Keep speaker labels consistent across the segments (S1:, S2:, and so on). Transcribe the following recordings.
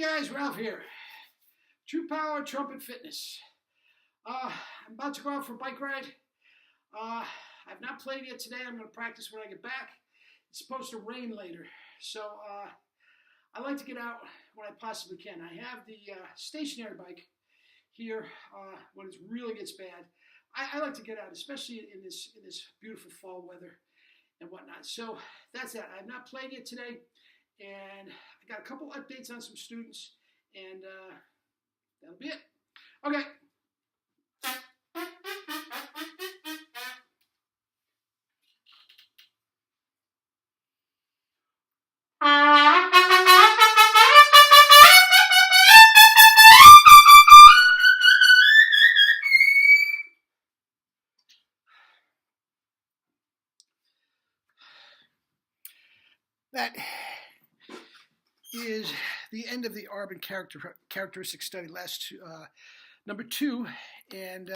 S1: guys, Ralph here. True Power Trumpet Fitness. I'm about to go out for a bike ride. I've not played yet today. I'm going to practice when I get back. It's supposed to rain later, so I like to get out when I possibly can. I have the stationary bike here when it really gets bad. I like to get out, especially in this beautiful fall weather and whatnot. So that's that. I have not played yet today, and I got a couple updates on some students, and that'll be it. Okay. That is the end of the Arbin characteristic study, number 2, and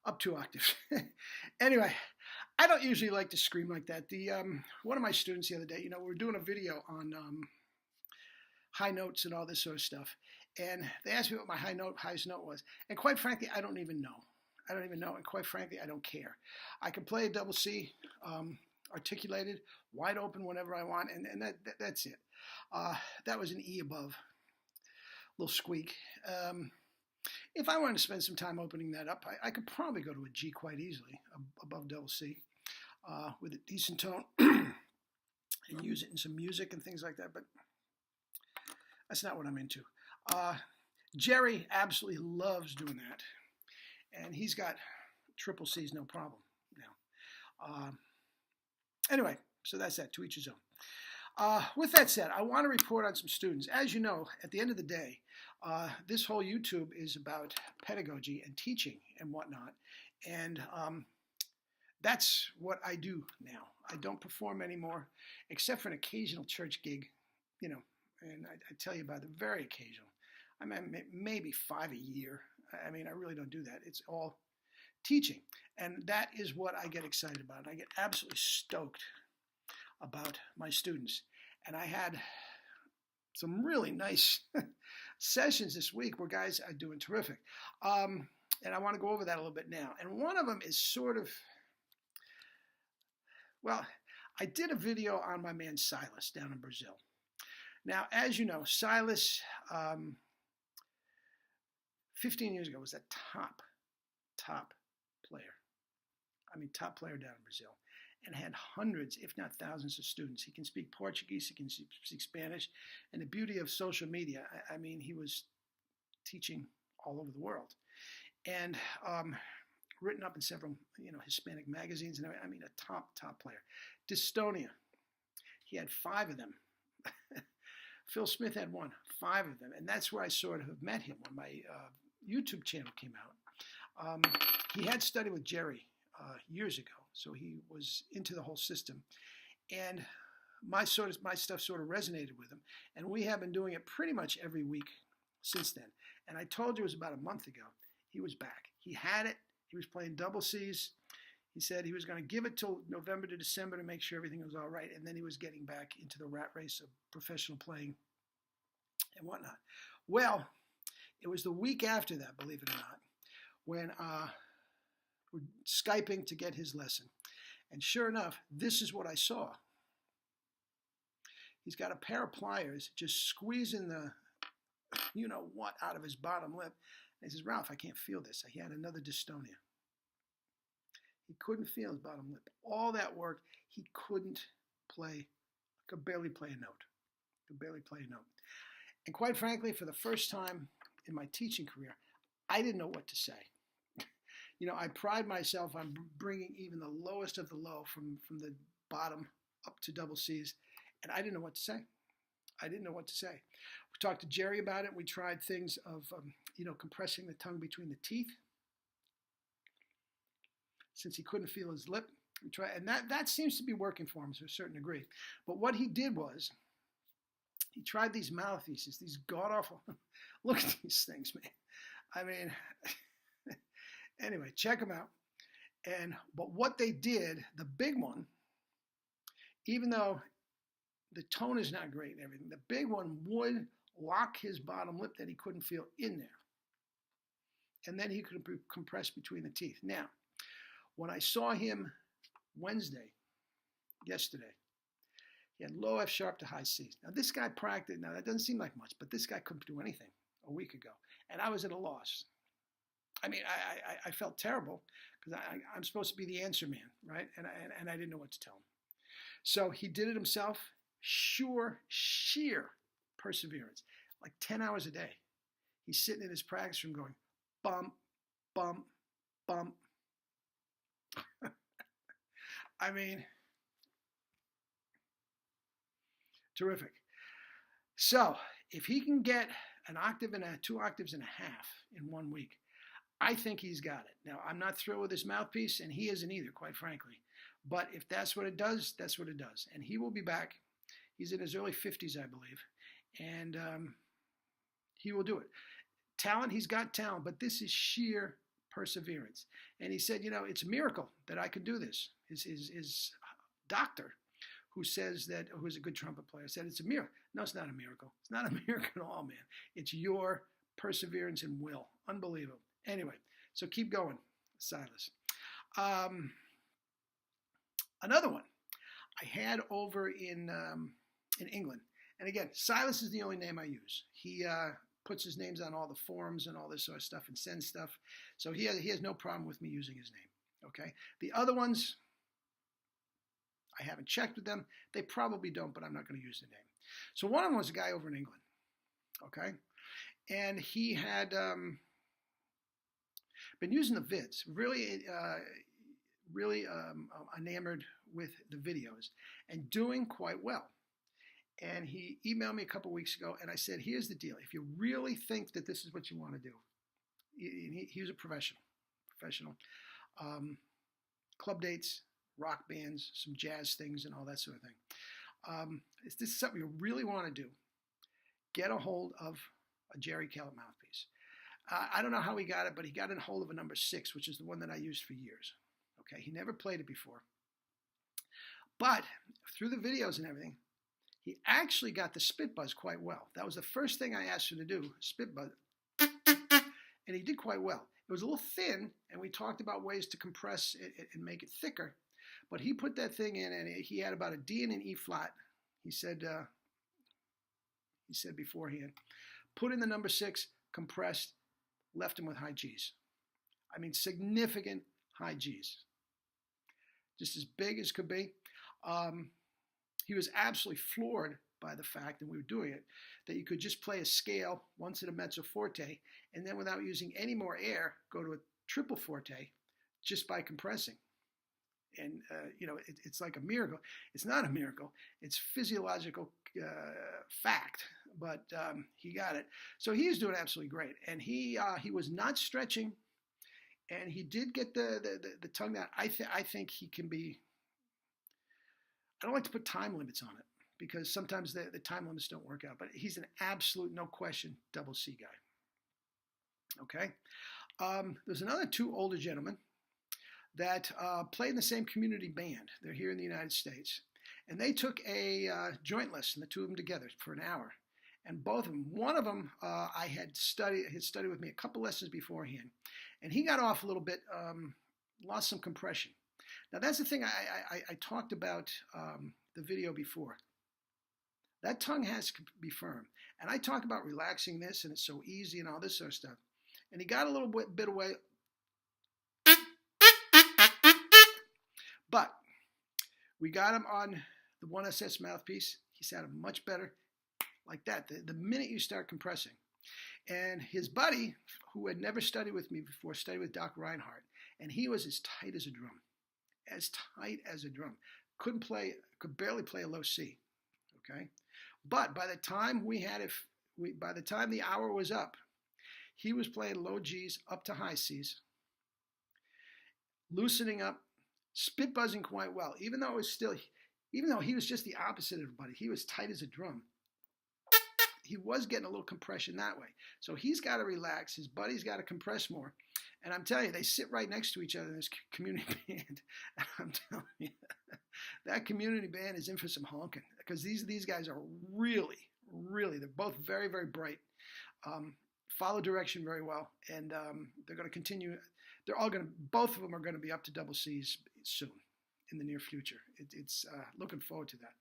S1: up 2 octaves. Anyway, I don't usually like to scream like that. One of my students the other day, we were doing a video on high notes and all this sort of stuff, and they asked me what my highest note was, and quite frankly, I don't even know. And quite frankly, I don't care. I can play a double C, articulated, wide open whenever I want, and that's it. That was an E above, little squeak. If I wanted to spend some time opening that up, I could probably go to a G quite easily, above double C, with a decent tone, and use it in some music and things like that, but that's not what I'm into. Jerry absolutely loves doing that, and he's got triple C's, no problem now. Anyway, so that's that, to each his own. With that said, I want to report on some students. As you know, at the end of the day, this whole YouTube is about pedagogy and teaching and whatnot. And that's what I do now. I don't perform anymore, except for an occasional church gig, and I tell you about the very occasional. I mean, maybe 5 a year. I mean, I really don't do that. It's all teaching. And that is what I get excited about. I get absolutely stoked about my students. And I had some really nice sessions this week where guys are doing terrific. And I want to go over that a little bit now. And one of them is I did a video on my man Silas down in Brazil. Now, as you know, Silas, 15 years ago, was a top player. I mean, top player down in Brazil, and had hundreds, if not thousands, of students. He can speak Portuguese, he can speak Spanish, and the beauty of social media, I mean, he was teaching all over the world, and written up in several, Hispanic magazines, and I mean, a top player. Dystonia, he had 5 of them. Phil Smith had 1, 5 of them, and that's where I sort of met him when my YouTube channel came out. He had studied with Jerry years ago, so he was into the whole system, and my stuff sort of resonated with him, and we have been doing it pretty much every week since then. And I told you it was about a month ago. He was back. He had it. He was playing double C's. He said he was going to give it till November to December to make sure everything was all right, and then he was getting back into the rat race of professional playing and whatnot. Well, it was the week after that, believe it or not, when we're Skyping to get his lesson. And sure enough, this is what I saw. He's got a pair of pliers just squeezing the what out of his bottom lip. And he says, Ralph, I can't feel this. He had another dystonia. He couldn't feel his bottom lip. All that work, he couldn't play, could barely play a note. And quite frankly, for the first time in my teaching career, I didn't know what to say. I pride myself on bringing even the lowest of the low from the bottom up to double C's, and I didn't know what to say. We talked to Jerry about it. We tried things of, compressing the tongue between the teeth, since he couldn't feel his lip. We tried, and that seems to be working for him to a certain degree. But what he did was, he tried these mouthpieces, these god-awful, look at these things, man. I mean, anyway, check them out. But what they did, the big one, even though the tone is not great and everything. The big one would lock his bottom lip that he couldn't feel in there. And then he could compress between the teeth. Now, when I saw him yesterday, he had low F sharp to high C. Now, this guy practiced. Now, that doesn't seem like much, but this guy couldn't do anything a week ago. And I was at a loss. I mean, I felt terrible because I'm supposed to be the answer man, right? And I didn't know what to tell him. So he did it himself. Sheer perseverance. Like 10 hours a day. He's sitting in his practice room going, bump, bump, bump. I mean, terrific. So if he can get an octave and 2 octaves and a half in 1 week, I think he's got it. Now, I'm not thrilled with his mouthpiece, and he isn't either, quite frankly. But if that's what it does, that's what it does. And he will be back. He's in his early 50s, I believe. And he will do it. Talent, he's got talent, but this is sheer perseverance. And he said, it's a miracle that I could do this. His doctor, who's a good trumpet player, said it's a miracle. No, it's not a miracle. It's not a miracle at all, man. It's your perseverance and will. Unbelievable. Anyway, so keep going, Silas. Another one I had over in England. And again, Silas is the only name I use. He puts his names on all the forums and all this sort of stuff and sends stuff. So he has no problem with me using his name. Okay. The other ones, I haven't checked with them. They probably don't, but I'm not going to use the name. So one of them was a guy over in England. Okay. And he had been using the vids, really enamored with the videos and doing quite well. And he emailed me a couple weeks ago, and I said, here's the deal. If you really think that this is what you want to do, he was a professional. Club dates, rock bands, some jazz things, and all that sort of thing. If this is something you really want to do, get a hold of a Jerry Kellett mouthpiece. I don't know how he got it, but he got in hold of a number 6, which is the one that I used for years. Okay, he never played it before. But through the videos and everything, he actually got the spit buzz quite well. That was the first thing I asked him to do, spit buzz. And he did quite well. It was a little thin, and we talked about ways to compress it and make it thicker. But he put that thing in, and he had about a D and an E flat. He said beforehand, put in the number 6, compressed, left him with high G's. I mean, significant high G's. Just as big as could be. He was absolutely floored by the fact, and we were doing it, that you could just play a scale once at a mezzo forte, and then without using any more air, go to a triple forte just by compressing. And, it's like a miracle. It's not a miracle. It's physiological fact, but he got it. So he was doing absolutely great. And he was not stretching, and he did get the tongue down. I think he can be, I don't like to put time limits on it because sometimes the time limits don't work out, but he's an absolute, no question, double C guy. Okay. There's another 2 older gentlemen that play in the same community band. They're here in the United States. And they took a joint lesson, the 2 of them together, for an hour. And both of them, one of them I had studied with me a couple lessons beforehand. And he got off a little bit, lost some compression. Now that's the thing I talked about the video before. That tongue has to be firm. And I talk about relaxing this, and it's so easy and all this sort of stuff. And he got a little bit away. But we got him on the 1SS mouthpiece. He sounded much better like that, the minute you start compressing. And his buddy, who had never studied with me before, studied with Doc Reinhardt, and he was as tight as a drum. As tight as a drum. Could barely play a low C. Okay? But by the time by the time the hour was up, he was playing low G's up to high C's, loosening up, spit buzzing quite well, even though he was just the opposite of everybody. He was tight as a drum. He was getting a little compression that way. So he's got to relax. His buddy's got to compress more. And I'm telling you, they sit right next to each other in this community band. And I'm telling you, that community band is in for some honking. because these guys are really, really, they're both very, very bright. Follow direction very well, and they're going to continue. Both of them are going to be up to double C's soon in the near future. It's looking forward to that.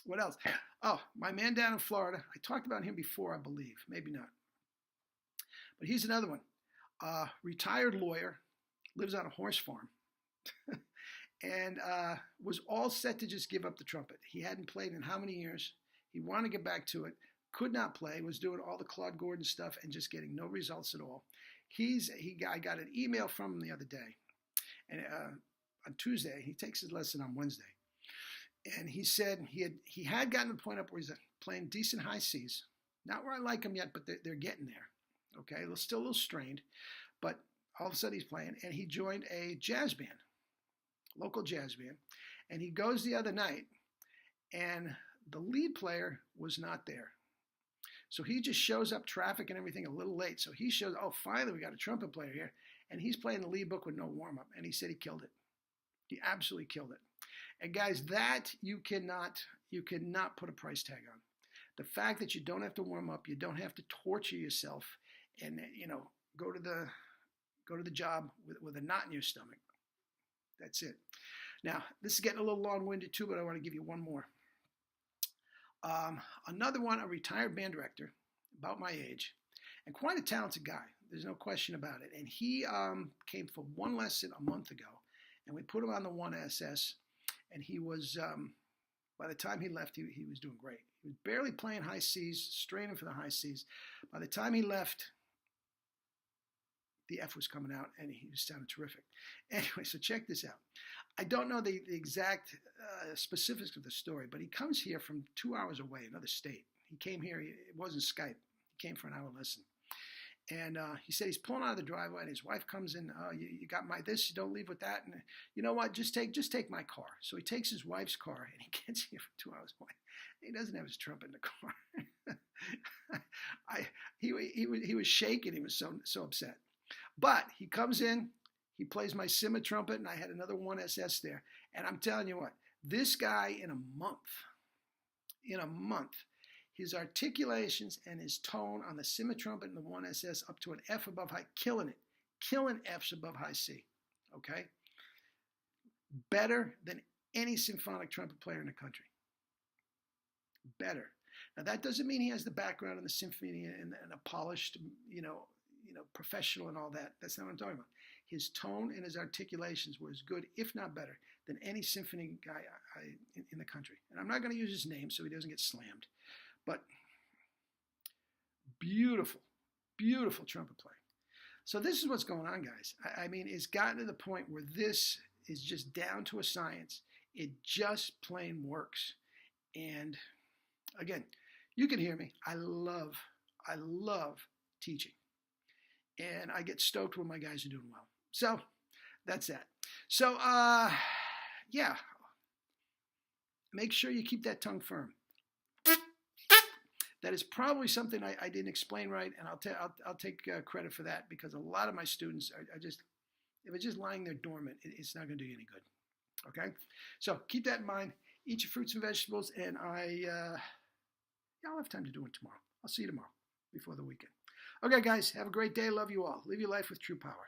S1: What else? Oh, my man down in Florida. I talked about him before, I believe. Maybe not. But he's another one. Retired lawyer, lives on a horse farm, and was all set to just give up the trumpet. He hadn't played in how many years? He wanted to get back to it. Could not play. Was doing all the Claude Gordon stuff and just getting no results at all. I got an email from him the other day, and on Tuesday he takes his lesson on Wednesday. And he said he had gotten to the point up where he's playing decent high C's. Not where I like him yet, but they're getting there. Okay, still a little strained, but all of a sudden he's playing. And he joined a jazz band, local jazz band. And he goes the other night, and the lead player was not there. So he just shows up, traffic and everything, a little late. So he shows, oh, finally we got a trumpet player here. And he's playing the lead book with no warm-up. And he said he killed it. He absolutely killed it. And guys, that you cannot put a price tag on. The fact that you don't have to warm up, you don't have to torture yourself, and go to the job with a knot in your stomach. That's it. Now, this is getting a little long-winded too, but I want to give you one more. Another one, a retired band director, about my age, and quite a talented guy. There's no question about it. And he came for one lesson a month ago, and we put him on the 1SS. And he was, by the time he left, he was doing great. He was barely playing high C's, straining for the high C's. By the time he left, the F was coming out, and he was sounding terrific. Anyway, so check this out. I don't know the exact specifics of the story, but he comes here from 2 hours away, another state. He came here, it wasn't Skype. He came for an hour lesson. And he said he's pulling out of the driveway, and his wife comes in. Oh, you got my this. You don't leave with that. And you know what? Just take my car. So he takes his wife's car, and he gets here for 2 hours away. He doesn't have his trumpet in the car. He was shaking. He was so upset. But he comes in. He plays my Simmer trumpet, and I had another 1SS there. And I'm telling you what, this guy in a month. His articulations and his tone on the Simmer trumpet and the 1SS up to an F above high, killing it. Killing Fs above high C, okay? Better than any symphonic trumpet player in the country. Better. Now, that doesn't mean he has the background in the symphony and a polished, professional and all that. That's not what I'm talking about. His tone and his articulations were as good, if not better, than any symphony guy in the country. And I'm not going to use his name so he doesn't get slammed. But beautiful, beautiful trumpet playing. So this is what's going on, guys. I mean, it's gotten to the point where this is just down to a science. It just plain works. And again, you can hear me. I love teaching. And I get stoked when my guys are doing well. So that's that. So, yeah. Make sure you keep that tongue firm. That is probably something I didn't explain right, and I'll take credit for that, because a lot of my students are just, if it's just lying there dormant, it's not going to do you any good. Okay, so keep that in mind. Eat your fruits and vegetables, and I'll have time to do it tomorrow. I'll see you tomorrow before the weekend. Okay, guys, have a great day. Love you all. Live your life with true power.